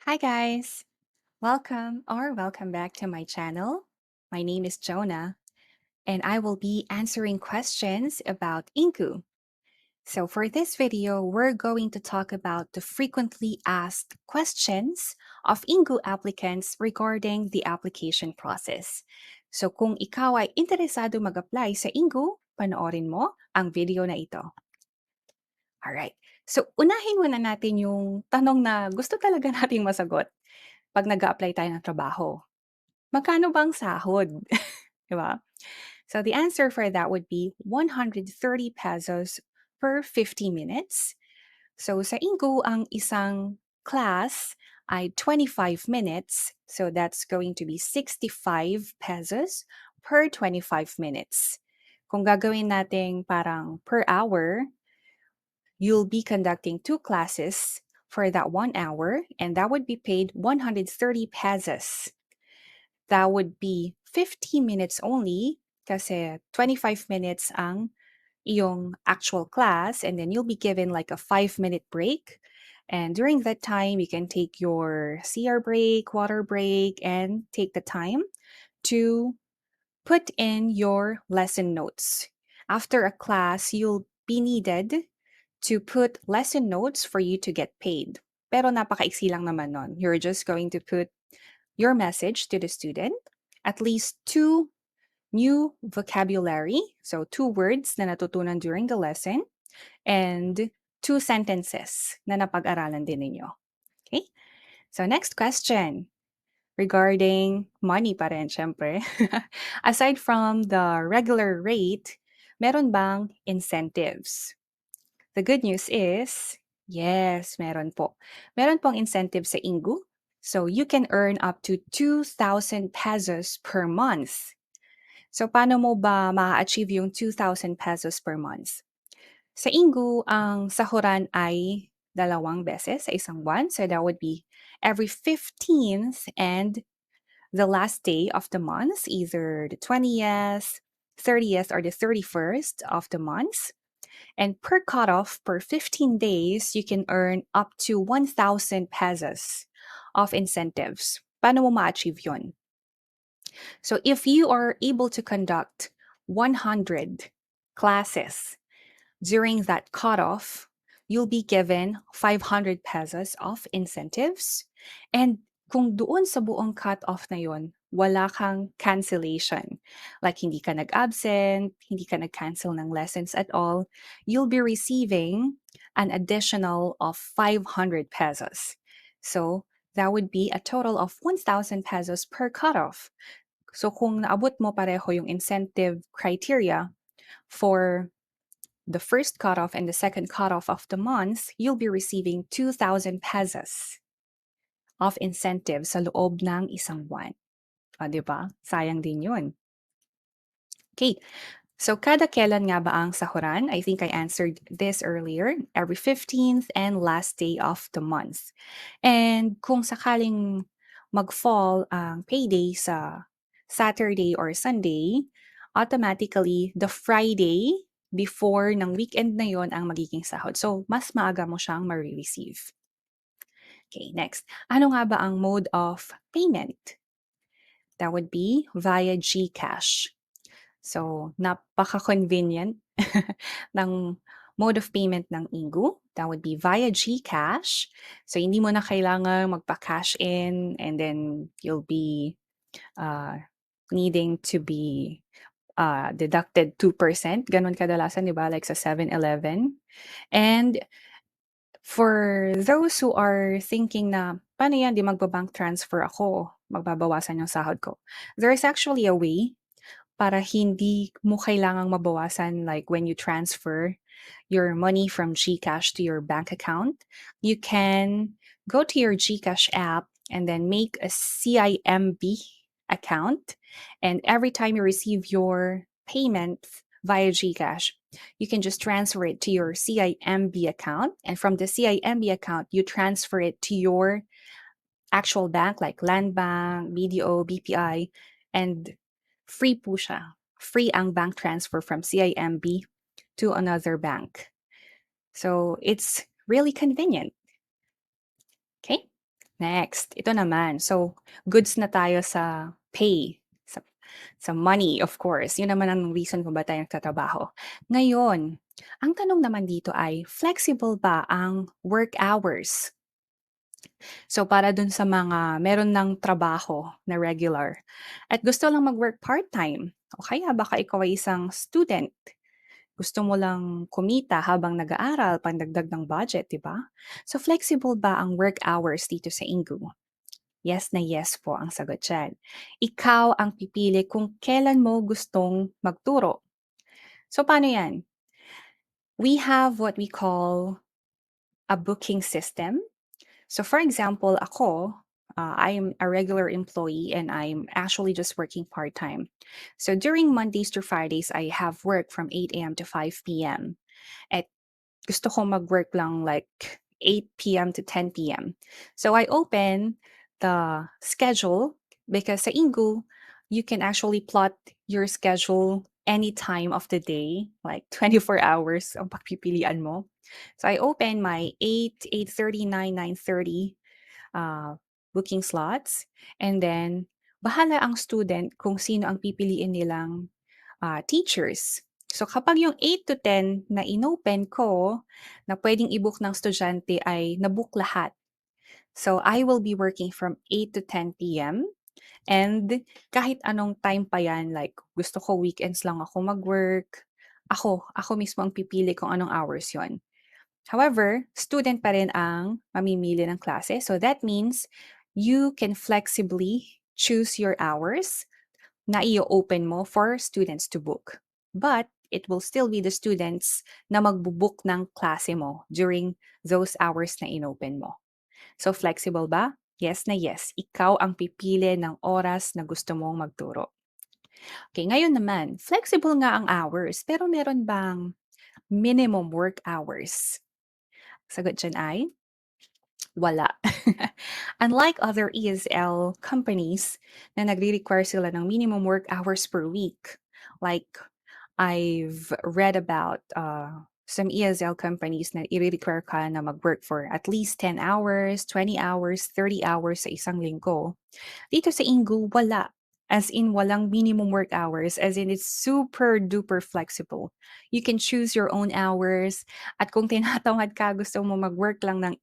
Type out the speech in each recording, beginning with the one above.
Hi guys! Welcome back to my channel. My name is Jonah and I will be answering questions about Ingu. So for this video, we're going to talk about the frequently asked questions of Ingu applicants regarding the application process. So kung ikaw ay interesado mag-apply sa Ingu, panoorin mo ang video na ito. Alright. So unahin muna natin yung tanong na gusto talaga nating masagot 'pag nag-a-apply tayo ng trabaho. Magkano bang sahod? 'Di ba? So the answer for that would be 130 pesos per 50 minutes. So sa Ingo, ang isang class ay 25 minutes. So that's going to be 65 pesos per 25 minutes. Kung gagawin nating parang per hour, you'll be conducting two classes for that 1 hour, and that would be paid 130 pesos. That would be 50 minutes only kasi 25 minutes ang iyong actual class, and then you'll be given like a 5-minute break. And during that time, you can take your CR break, water break, and take the time to put in your lesson notes. After a class, you'll be needed to put lesson notes for you to get paid. Pero napakaiksi lang naman nun. You're just going to put your message to the student, at least two new vocabulary, so two words na natutunan during the lesson, and two sentences na napag-aralan din ninyo. Okay? So next question, regarding money pa rin, syempre. Aside from the regular rate, meron bang incentives? The good news is, yes, meron po. Meron pong incentive sa Ingu. So you can earn up to 2,000 pesos per month. So paano mo ba ma-achieve yung 2,000 pesos per month? Sa Ingu, ang sahuran ay dalawang beses sa isang buwan. So that would be every 15th and the last day of the month, either the 20th, 30th, or the 31st of the month. And per cutoff, per 15 days, you can earn up to 1,000 pesos of incentives. Paano mo ma-achieve yun? So if you are able to conduct 100 classes during that cutoff, you'll be given 500 pesos of incentives. And kung doon sa buong cutoff na yon, wala kang cancellation. Like hindi ka nag-absent, hindi ka nag-cancel ng lessons at all, you'll be receiving an additional of 500 pesos. So that would be a total of 1,000 pesos per cutoff. So kung naabot mo pareho yung incentive criteria for the first cutoff and the second cutoff of the month, you'll be receiving 2,000 pesos of incentive sa loob ng isang buwan. O, di ba? Sayang din yun. Okay. So, kada kailan nga ba ang sahuran? I think I answered this earlier. Every 15th and last day of the month. And kung sakaling mag-fall ang payday sa Saturday or Sunday, automatically, the Friday before ng weekend na yon ang magiging sahod. So, mas maaga mo siyang ma-receive. Okay, next. Ano nga ba ang mode of payment? That would be via GCash. So, napaka-convenient ng mode of payment ng Ingu. That would be via GCash. So, hindi mo na kailangan magpa-cash in and then you'll be needing to be deducted 2%. Ganon kadalasan, di ba? Like sa 7-Eleven. And for those who are thinking na, paano yan, di magbabank transfer ako, magbabawasan yung sahod ko. There is actually a way para hindi mo kailangang mabawasan, like when you transfer your money from GCash to your bank account, you can go to your GCash app and then make a CIMB account. And every time you receive your payment via GCash, you can just transfer it to your CIMB account. And from the CIMB account, you transfer it to your actual bank like Land Bank, BDO, BPI, and free po siya. Free ang bank transfer from CIMB to another bank. So it's really convenient. Okay? Next, ito naman. So, goods na tayo sa pay, sa money, of course. Yun naman ang reason kung ba tayo nagtatrabaho. Ngayon, ang tanong naman dito ay, flexible ba ang work hours? So, para dun sa mga meron ng trabaho na regular at gusto lang mag-work part-time, o kaya baka ikaw ay isang student, gusto mo lang kumita habang nag-aaral, pandagdag ng budget, di ba? So, flexible ba ang work hours dito sa Ingu? Yes na yes po ang sagot dyan. Ikaw ang pipili kung kailan mo gustong magturo. So, paano yan? We have what we call a booking system. So, for example, ako, I'm a regular employee and I'm actually just working part-time. So, during Mondays to Fridays, I have work from 8 a.m. to 5 p.m. At gusto ko mag-work lang like 8 p.m. to 10 p.m. So I open the schedule because sa Ingu, you can actually plot your schedule any time of the day, like 24 hours ang pagpipilian mo. So I open my 8, 8:30, 9, 9:30 booking slots, and then bahala ang student kung sino ang pipiliin nilang teachers. So kapag yung 8 to 10 na inopen ko na pwedeng i-book ng estudyante ay nabook lahat. So I will be working from 8 to 10 p.m. And kahit anong time pa yan, like gusto ko weekends lang ako mag-work, ako mismo ang pipili kung anong hours yon. However, student pa rin ang mamimili ng klase. So that means you can flexibly choose your hours na i-open mo for students to book. But it will still be the students na magbo-book ng klase mo during those hours na inopen mo. So flexible ba? Yes na yes. Ikaw ang pipili ng oras na gusto mong magturo. Okay, ngayon naman, flexible nga ang hours, pero meron bang minimum work hours? Sagot dyan ay, wala. Unlike other ESL companies na nagre-require sila ng minimum work hours per week, like I've read about some ESL companies na i-require ka na mag-work for at least 10 hours, 20 hours, 30 hours sa isang linggo. Dito sa Ingu, wala. As in, walang minimum work hours. As in, it's super duper flexible. You can choose your own hours. At kung tinatawag ka, gusto mo mag-work lang ng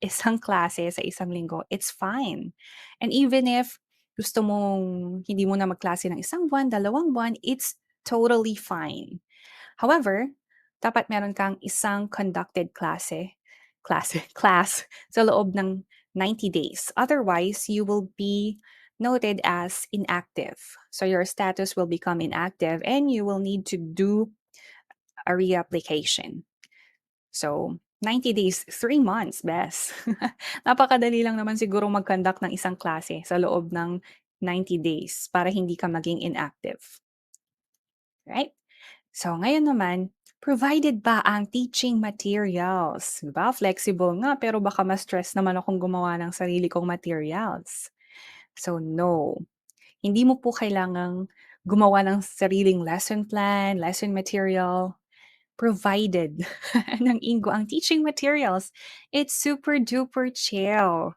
isang klase sa isang linggo, it's fine. And even if gusto mong hindi mo na magklase ng isang buwan, 2 buwan, it's totally fine. However, dapat meron kang isang conducted class sa loob ng 90 days. Otherwise, you will be noted as inactive. So your status will become inactive and you will need to do a reapplication. So, 90 days, 3 months, best. Napakadali lang naman siguro mag-conduct ng isang klase sa loob ng 90 days para hindi ka maging inactive. Right? So, ngayon naman, provided ba ang teaching materials? Diba? Flexible nga, pero baka ma-stress naman akong gumawa ng sarili kong materials. So, no. Hindi mo po kailangang gumawa ng sariling lesson plan, lesson material, provided ng Ingo ang teaching materials. It's super duper chill.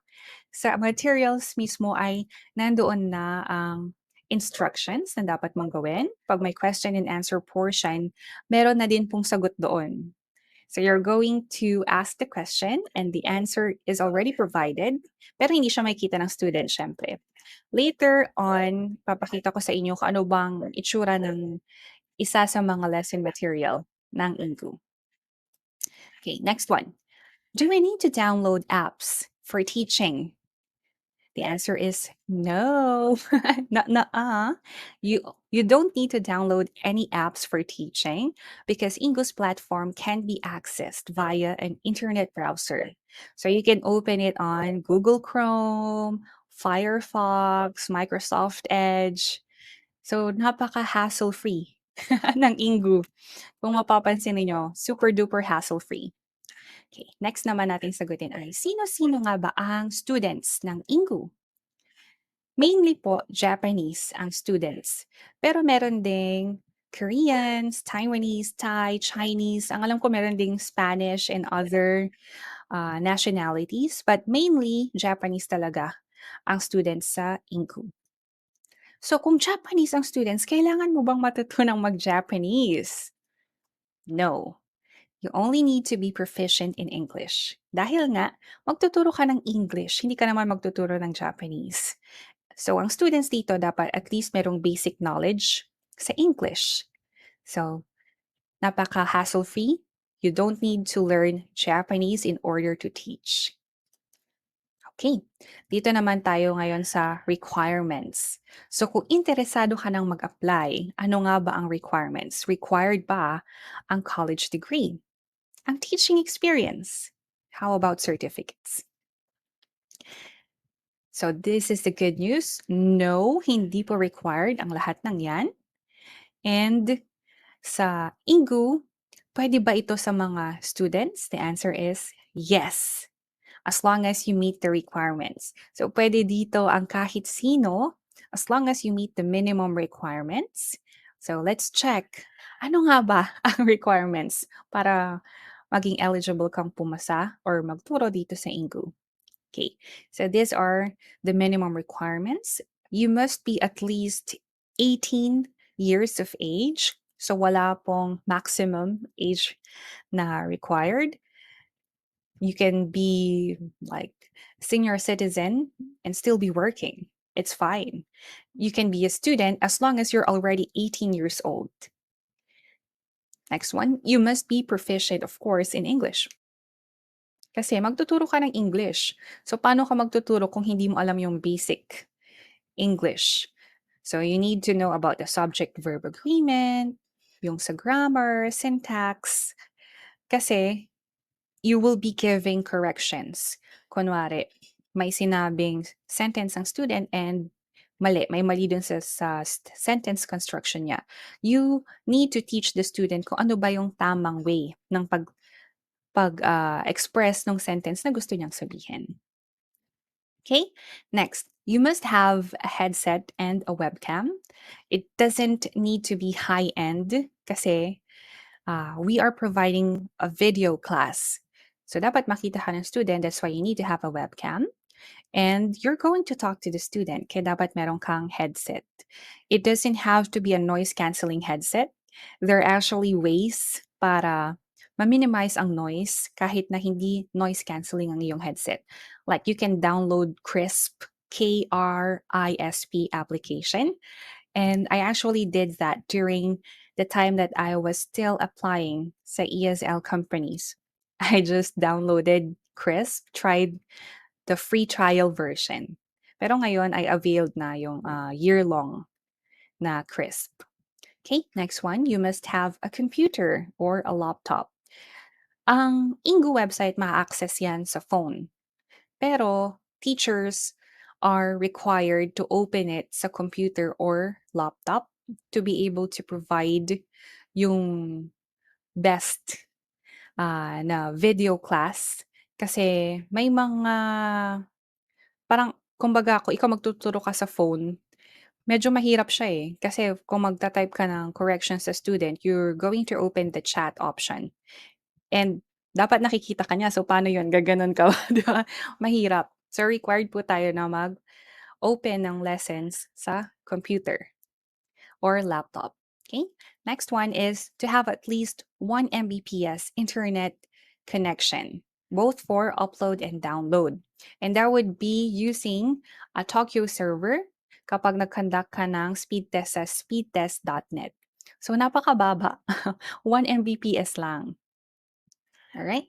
Sa materials mismo ay nandoon na ang instructions na dapat mong gawin. Pag may question and answer portion, meron na din pong sagot doon. So you're going to ask the question and the answer is already provided, pero hindi siya makikita ng student, syempre. Later on, papakita ko sa inyo kung ano bang itsura ng isa sa mga lesson material ng Ingu. Okay, next one. Do we need to download apps for teaching? The answer is no. Nuh-uh. You don't need to download any apps for teaching because Ingu's platform can be accessed via an internet browser. So you can open it on Google Chrome, Firefox, Microsoft Edge. So napaka-hassle-free ng Ingu. Kung mapapansin niyo, super duper hassle-free. Okay, next naman natin sagutin ay, sino-sino nga ba ang students ng Ingu? Mainly po, Japanese ang students. Pero meron ding Koreans, Taiwanese, Thai, Chinese. Ang alam ko meron ding Spanish and other nationalities, but mainly Japanese talaga ang students sa Ingu. So kung Japanese ang students, kailangan mo bang matutunang mag-Japanese? No. You only need to be proficient in English. Dahil nga, magtuturo ka ng English, hindi ka naman magtuturo ng Japanese. So, ang students dito dapat at least merong basic knowledge sa English. So, napaka-hassle-free. You don't need to learn Japanese in order to teach. Okay, dito naman tayo ngayon sa requirements. So kung interesado ka nang mag-apply, ano nga ba ang requirements? Required ba ang college degree? Ang teaching experience? How about certificates? So this is the good news. No, hindi po required ang lahat ng yan. And sa Ingu, pwede ba ito sa mga students? The answer is yes, as long as you meet the requirements. So pwede dito ang kahit sino as long as you meet the minimum requirements. So let's check. Ano nga ba ang requirements para maging eligible kang pumasa or magturo dito sa Ingu? Okay, so these are the minimum requirements. You must be at least 18 years of age. So wala pong maximum age na required. You can be like senior citizen and still be working. It's fine. You can be a student as long as you're already 18 years old. Next one, you must be proficient, of course, in English. Kasi magtuturo ka ng English. So, paano ka magtuturo kung hindi mo alam yung basic English? So, you need to know about the subject-verb agreement, yung sa grammar, syntax. Kasi, you will be giving corrections. Kunwari, may sinabing sentence ang student and mali. May mali dun sa sentence construction niya. You need to teach the student kung ano ba yung tamang way ng express ng sentence na gusto niyang sabihin. Okay? Next, you must have a headset and a webcam. It doesn't need to be high-end kasi we are providing a video class. So dapat makita ka ng student, that's why you need to have a webcam. And you're going to talk to the student, kaya dapat meron kang headset. It doesn't have to be a noise-canceling headset. There are actually ways para ma-minimize ang noise kahit na hindi noise-canceling ang iyong headset. Like you can download CRISP, KRISP application. And I actually did that during the time that I was still applying sa ESL companies. I just downloaded CRISP, tried the free trial version. Pero ngayon, I availed na yung year-long na CRISP. Okay, next one, you must have a computer or a laptop. Ang Ingu website, ma-access yan sa phone. Pero teachers are required to open it sa computer or laptop to be able to provide yung best na video class. Kasi may mga parang kumbaga kung ikaw magtuturo ka sa phone, medyo mahirap siya eh. Kasi kung magta-type ka ng corrections sa student, you're going to open the chat option. And dapat nakikita ka niya. So, paano yun? Gaganon ka, di ba? Mahirap. So, required po tayo na mag-open ng lessons sa computer or laptop. Okay? Next one is to have at least 1 Mbps internet connection, both for upload and download. And that would be using a Tokyo server kapag nag-conduct ka ng speed test sa speedtest.net. So, napakababa. 1 Mbps lang. All right.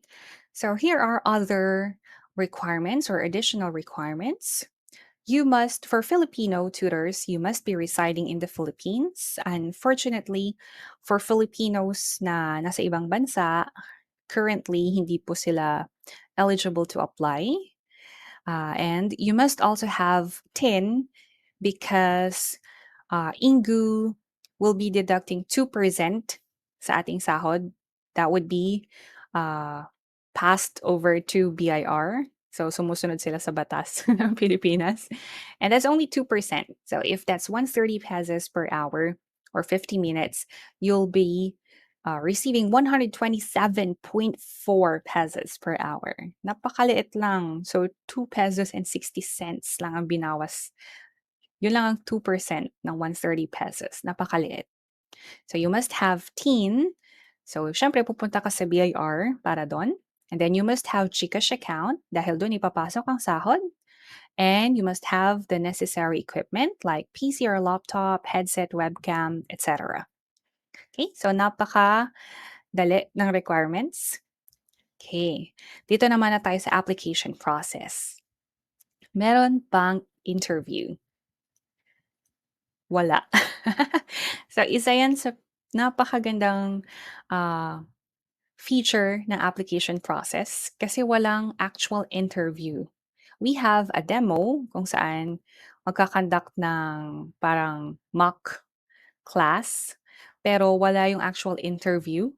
So, here are other requirements or additional requirements. You must, for Filipino tutors, you must be residing in the Philippines. Unfortunately, for Filipinos na nasa ibang bansa, currently, hindi po sila eligible to apply. And you must also have TIN because Ingu will be deducting 2% sa ating sahod. That would be passed over to BIR. So, sumusunod sila sa batas ng Pilipinas. And that's only 2%. So, if that's 130 pesos per hour or 50 minutes, you'll be receiving 127.4 pesos per hour. Napakaliit lang. So, 2 pesos and 60 cents lang ang binawas. Yun lang ang 2% ng 130 pesos. Napakaliit. So, you must have TIN. So, syempre, pupunta ka sa BIR para doon. And then, you must have GCash account dahil doon ipapasok ang sahod. And you must have the necessary equipment like PC or laptop, headset, webcam, etc. Okay, so napaka-dali ng requirements. Okay, dito naman na tayo sa application process. Meron bang interview? Wala. So, isa yan sa napakagandang ah, feature ng application process kasi walang actual interview. We have a demo kung saan magkakandak ng parang mock class, pero wala yung actual interview.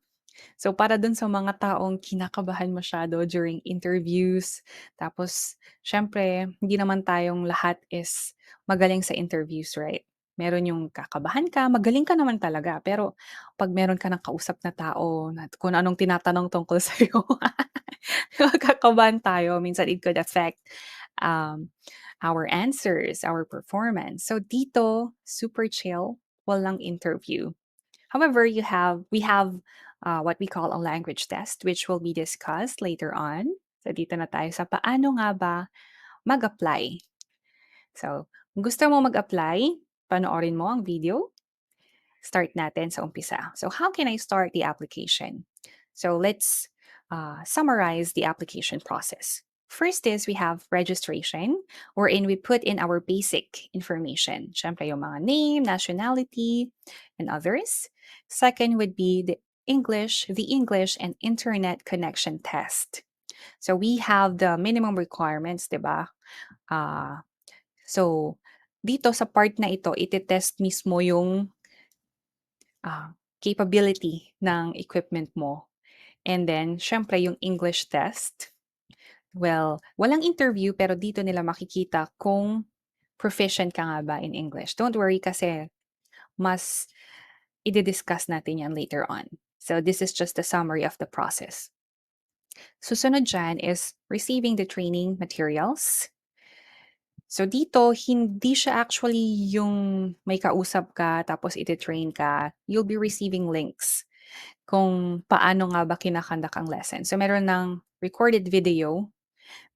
So, para dun sa mga taong kinakabahan masyado during interviews, tapos siyempre hindi naman tayong lahat is magaling sa interviews, right? Meron yung kakabahan ka, magaling ka naman talaga, pero 'pag meron ka ng kausap na tao na kung anong tinatanong tungkol sa'yo, kakabahan tayo. Minsan it could affect, um, our answers, our performance. So dito, super chill, walang interview. However, we have what we call a language test, which will be discussed later on. So dito na tayo sa paano nga ba mag-apply. So, kung gusto mo mag-apply, panoorin mo ang video. Start natin sa umpisa. So, how can I start the application? So, let's summarize the application process. First is we have registration, wherein we put in our basic information. Siyempre, yung mga name, nationality, and others. Second would be the English and internet connection test. So, we have the minimum requirements, di ba? So, dito sa part na ito, iti-test mismo yung capability ng equipment mo. And then, syempre, yung English test. Well, walang interview pero dito nila makikita kung proficient ka nga ba in English. Don't worry kasi mas i-discuss natin yan later on. So, this is just a summary of the process. Susunod dyan is receiving the training materials. So dito, hindi siya actually yung may kausap ka tapos iti-train ka. You'll be receiving links kung paano nga ba kinakandak ang lesson. So meron ng recorded video,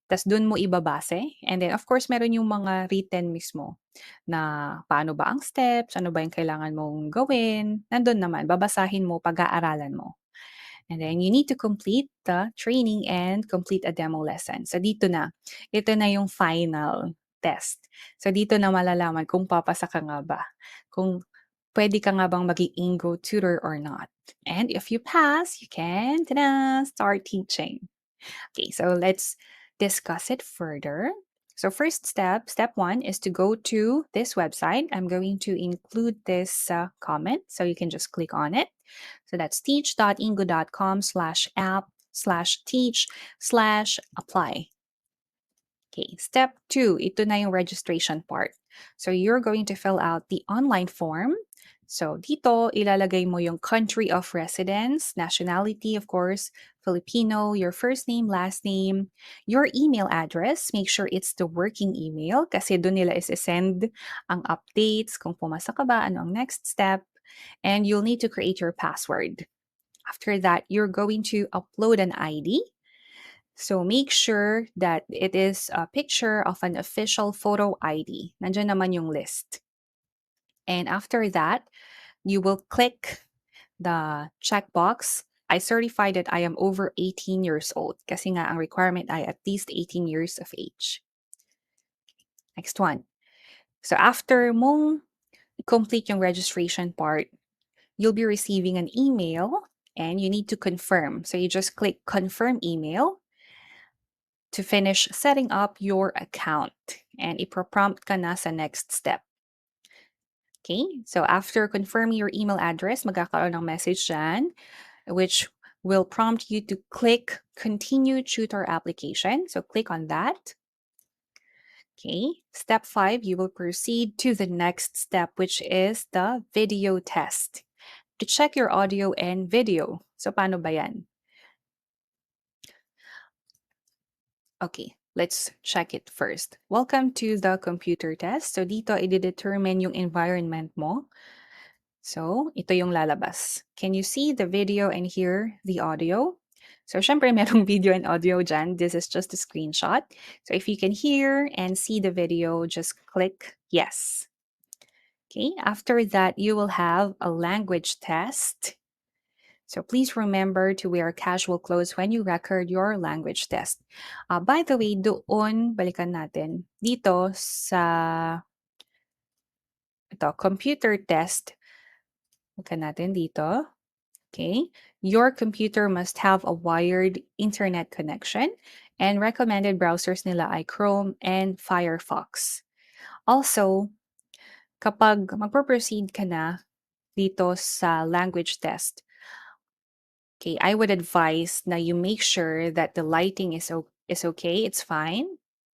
tas dun mo ibabase. And then of course, meron yung mga written mismo na paano ba ang steps, ano ba yung kailangan mong gawin. Nandun naman, babasahin mo, pag-aaralan mo. And then you need to complete the training and complete a demo lesson. So dito na, ito na yung final test. So dito na malalaman kung papasa ka nga ba. Kung pwede ka nga bang maging Engoo Tutor or not. And if you pass, you can start teaching. Okay, so let's discuss it further. So first step one is to go to this website. I'm going to include this comment so you can just click on it. So that's teach.ingu.com/app/teach/apply. Okay, step 2, ito na yung registration part. So you're going to fill out the online form. So dito, ilalagay mo yung country of residence, nationality, of course, Filipino, your first name, last name, your email address. Make sure it's the working email kasi doon nila is-send ang updates, kung pumasa ka ba, ano ang next step, and you'll need to create your password. After that, you're going to upload an ID. So make sure that it is a picture of an official photo ID. Nandiyan naman yung list. And after that, you will click the checkbox. I certify that I am over 18 years old kasi nga ang requirement ay at least 18 years of age. Next one. So after mong complete yung registration part, you'll be receiving an email and you need to confirm. So you just click confirm email to finish setting up your account and ipoprompt ka na sa next step. Okay, so after confirming your email address, magkakaroon ng message dyan, which will prompt you to click continue tutor application. So click on that. Okay, step 5, you will proceed to the next step, which is the video test. to check your audio and video. So paano ba yan? Okay, let's check it first. Welcome to the computer test. So dito, i-determine yung environment mo. So, ito yung lalabas. Can you see the video and hear the audio? So, syempre, merong video and audio dyan. This is just a screenshot. So, if you can hear and see the video, just click yes. Okay, after that, you will have a language test. So please remember to wear casual clothes when you record your language test. By the way, doon, balikan natin, dito sa computer test, balikan natin dito. Okay, your computer must have a wired internet connection and recommended browsers nila ay Chrome and Firefox. Also, kapag magpo-proceed ka na dito sa language test, okay, I would advise na you make sure that the lighting is okay, it's fine.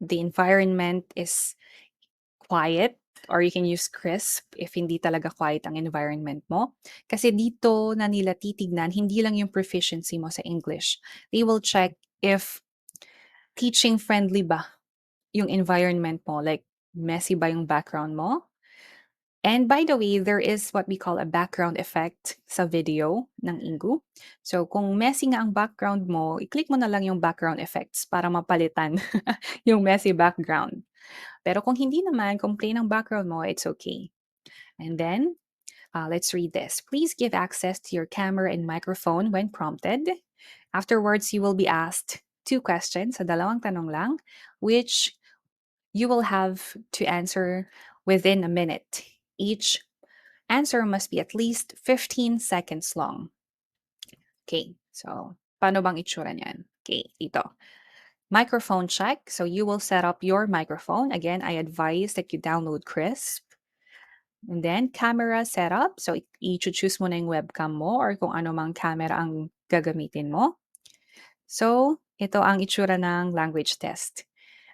The environment is quiet or you can use crisp if hindi talaga quiet ang environment mo. Kasi dito na nila titignan hindi lang yung proficiency mo sa English. They will check if teaching friendly ba yung environment mo, like messy ba yung background mo? And by the way, there is what we call a background effect sa video ng Ingu. So kung messy nga ang background mo, i-click mo na lang yung background effects para mapalitan yung messy background. Pero kung hindi naman, kung plain ang background mo, it's okay. And then, let's read this. Please give access to your camera and microphone when prompted. Afterwards, you will be asked 2 questions, sa dalawang tanong lang, which you will have to answer within a minute. Each answer must be at least 15 seconds long. Okay, so paano bang itsura niyan? Okay, ito. Microphone check. So you will set up your microphone. Again, I advise that you download Crisp. And then camera setup. So i-choose mo na yung webcam mo or kung ano mang camera ang gagamitin mo. So ito ang itsura ng language test.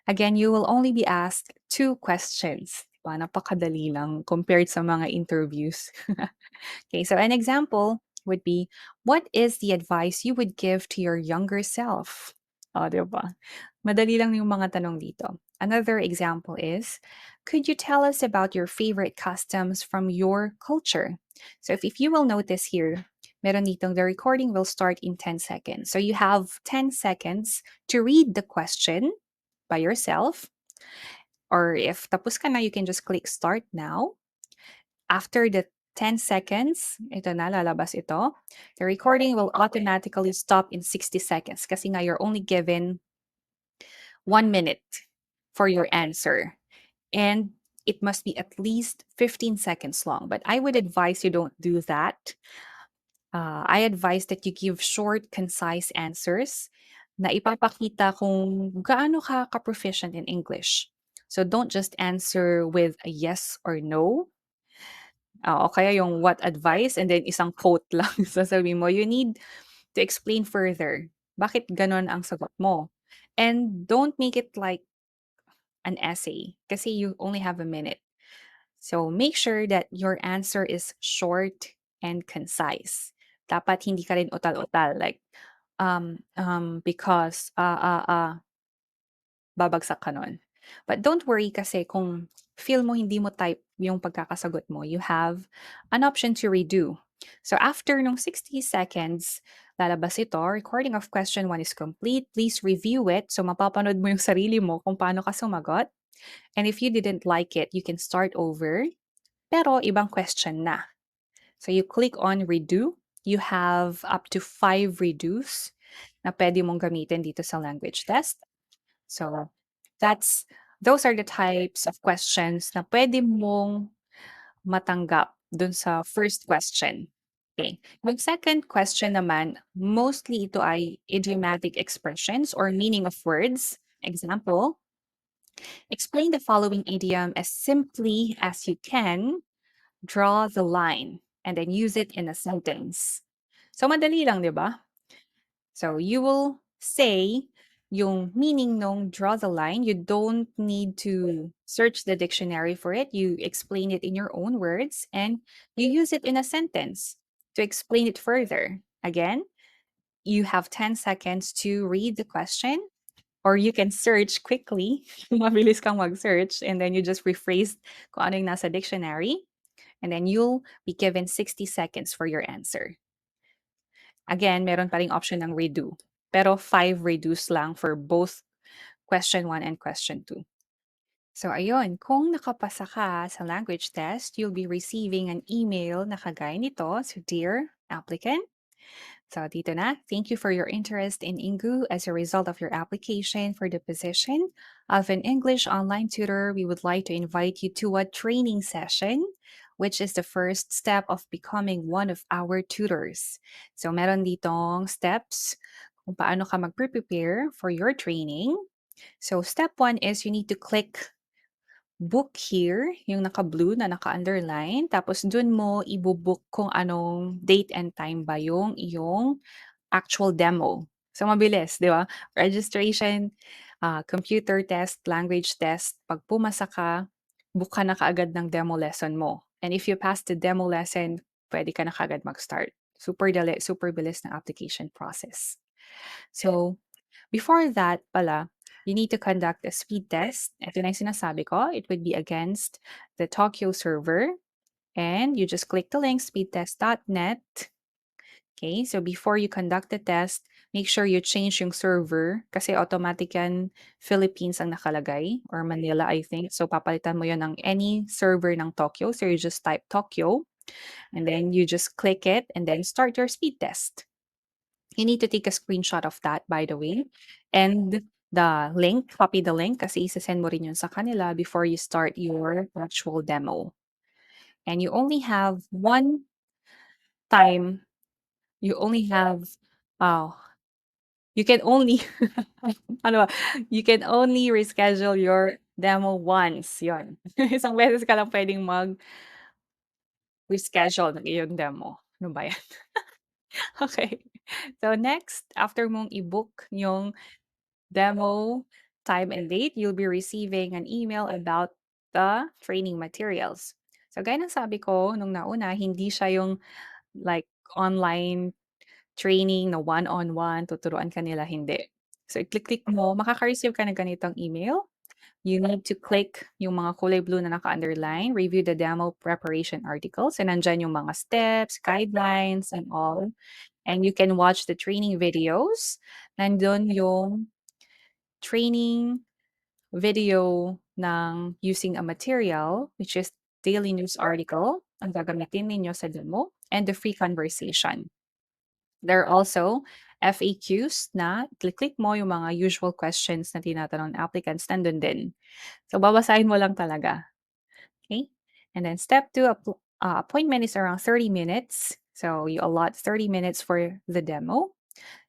Again, you will only be asked 2 questions. Diba? Napakadali lang compared sa mga interviews. Okay, so an example would be, what is the advice you would give to your younger self? O, di ba? Madali lang yung mga tanong dito. Another example is, could you tell us about your favorite customs from your culture? So if you will notice here, meron ditong the recording will start in 10 seconds. So you have 10 seconds to read the question by yourself. Or if tapos ka na, you can just click start now. After the 10 seconds, ito na, lalabas ito. The recording will automatically stop in 60 seconds kasi nga you're only given 1 minute for your answer. And it must be at least 15 seconds long. But I would advise you don't do that. I advise that you give short, concise answers na ipapakita kung gaano ka ka-proficient in English. So don't just answer with a yes or no. O kaya yung what advice and then isang quote lang sasabihin mo. You need to explain further. Bakit ganon ang sagot mo? And don't make it like an essay kasi you only have a minute. So make sure that your answer is short and concise. Dapat hindi ka rin utal-utal like because babagsak ka nun. But don't worry kasi kung feel mo hindi mo type yung pagkakasagot mo, you have an option to redo. So after nung 60 seconds, lalabas ito, recording of question 1 is complete. Please review it. So mapapanood mo yung sarili mo kung paano ka sumagot. And if you didn't like it, you can start over. Pero ibang question na. So you click on redo. You have up to 5 redos na pwede mong gamitin dito sa language test. So those are the types of questions na pwede mong matanggap dun sa first question. Okay. Yung second question naman, mostly ito ay idiomatic expressions or meaning of words. Example, explain the following idiom as simply as you can. Draw the line and then use it in a sentence. So madali lang, di ba? So you will say yung meaning nung draw the line. You don't need to search the dictionary for it. You explain it in your own words and you use it in a sentence. to explain it further. Again, you have 10 seconds to read the question, or you can search quickly. Mabilis kang mag-search, and then you just rephrase kung ano yung nasa dictionary, and then you'll be given 60 seconds for your answer. Again, meron pa ring option ng redo. Pero 5 redos lang for both question 1 and question 2. So ayun, kung nakapasa ka sa language test, you'll be receiving an email na kagaya nito. So dear applicant, so dito na, thank you for your interest in Ingu. As a result of your application for the position of an English online tutor, we would like to invite you to a training session, which is the first step of becoming one of our tutors. So meron ditong steps kung paano ka mag-prepare for your training. So step 1 is you need to click book here, yung naka-blue na naka-underline, tapos dun mo ibo-book kung anong date and time ba yung iyong actual demo. So mabilis, 'di ba? Registration, computer test, language test, 'pag pumasa ka, book ka na kaagad ng demo lesson mo. And if you pass the demo lesson, pwede ka na kaagad mag-start. Super dali, super bilis ng application process. So, before that pala, you need to conduct a speed test. Ito na yung sinasabi ko. It would be against the Tokyo server. And you just click the link speedtest.net. Okay, so before you conduct the test, make sure you change yung server kasi automatic yan Philippines ang nakalagay or Manila, I think. So papalitan mo yun ng any server ng Tokyo. So you just type Tokyo and then you just click it and then start your speed test. You need to take a screenshot of that, by the way. And the link, copy the link kasi isasend mo rin yun sa kanila before you start your actual demo. And you only have one time, you only have, oh, you can only, ano ba, you can only reschedule your demo once. Yun. Isang beses ka lang pwedeng mag-reschedule ng iyong demo. Ano ba yan? Okay. So next, after mong i-book yung demo, time, and date, you'll be receiving an email about the training materials. So, gaya ng sabi ko nung nauna, hindi siya yung like online training na one-on-one, tuturuan ka nila, hindi. So, i-click mo, makaka-receive ka ng ganitong email. You need to click yung mga kulay blue na naka-underline, review the demo preparation articles, and nandyan yung mga steps, guidelines, and all. And you can watch the training videos. Nandun yung training video ng using a material, which is daily news article, ang gagamitin ninyo sa demo, and the free conversation. There are also FAQs na click mo yung mga usual questions na tinatanong ng applicants, nandun din. So, babasahin mo lang talaga. Okay? And then step 2, appointment is around 30 minutes. So, you allot 30 minutes for the demo.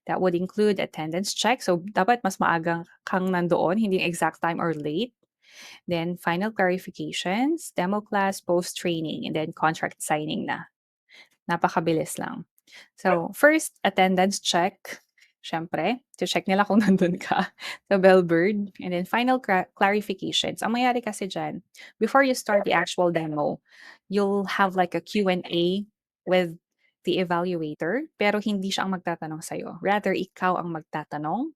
That would include attendance check. So, dapat mas maagang kang nandoon, hindi exact time or late. Then, final clarifications, demo class, post-training, and then contract signing na. Napakabilis lang. So, first, attendance check. Siyempre, to check nila kung nandun ka sa Bellbird. And then, final clarifications. Ang mayari kasi dyan, before you start the actual demo, you'll have like a Q&A with the evaluator, pero hindi siya ang magtatanong sa'yo. Rather, ikaw ang magtatanong.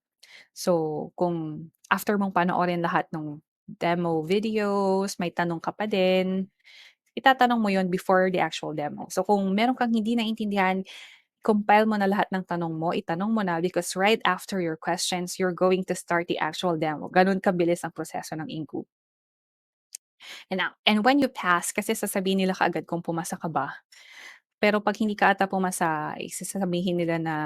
So, kung after mong panoorin lahat ng demo videos, may tanong ka pa din, itatanong mo yon before the actual demo. So, kung meron kang hindi naintindihan, compile mo na lahat ng tanong mo, itanong mo na because right after your questions, you're going to start the actual demo. Ganun kabilis ang proseso ng Ingu. And when you pass, kasi sasabihin nila kaagad kung pumasa ka ba. Pero 'pag hindi ka ata pumasa, sasabihin nila na,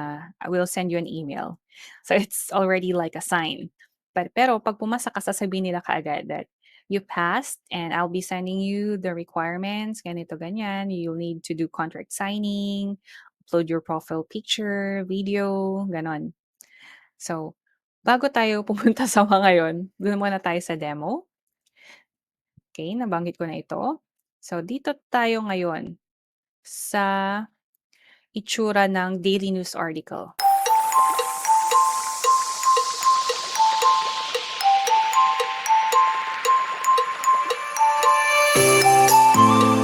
"I will send you an email." So, it's already like a sign. Pero 'pag pumasa ka, sasabihin nila kaagad that, "You passed and I'll be sending you the requirements, ganito, ganyan. You'll need to do contract signing, upload your profile picture, video," gano'n. So, bago tayo pumunta sa mga yun, dun muna tayo sa demo. Okay, nabanggit ko na ito. So, dito tayo ngayon sa itsura ng daily news article.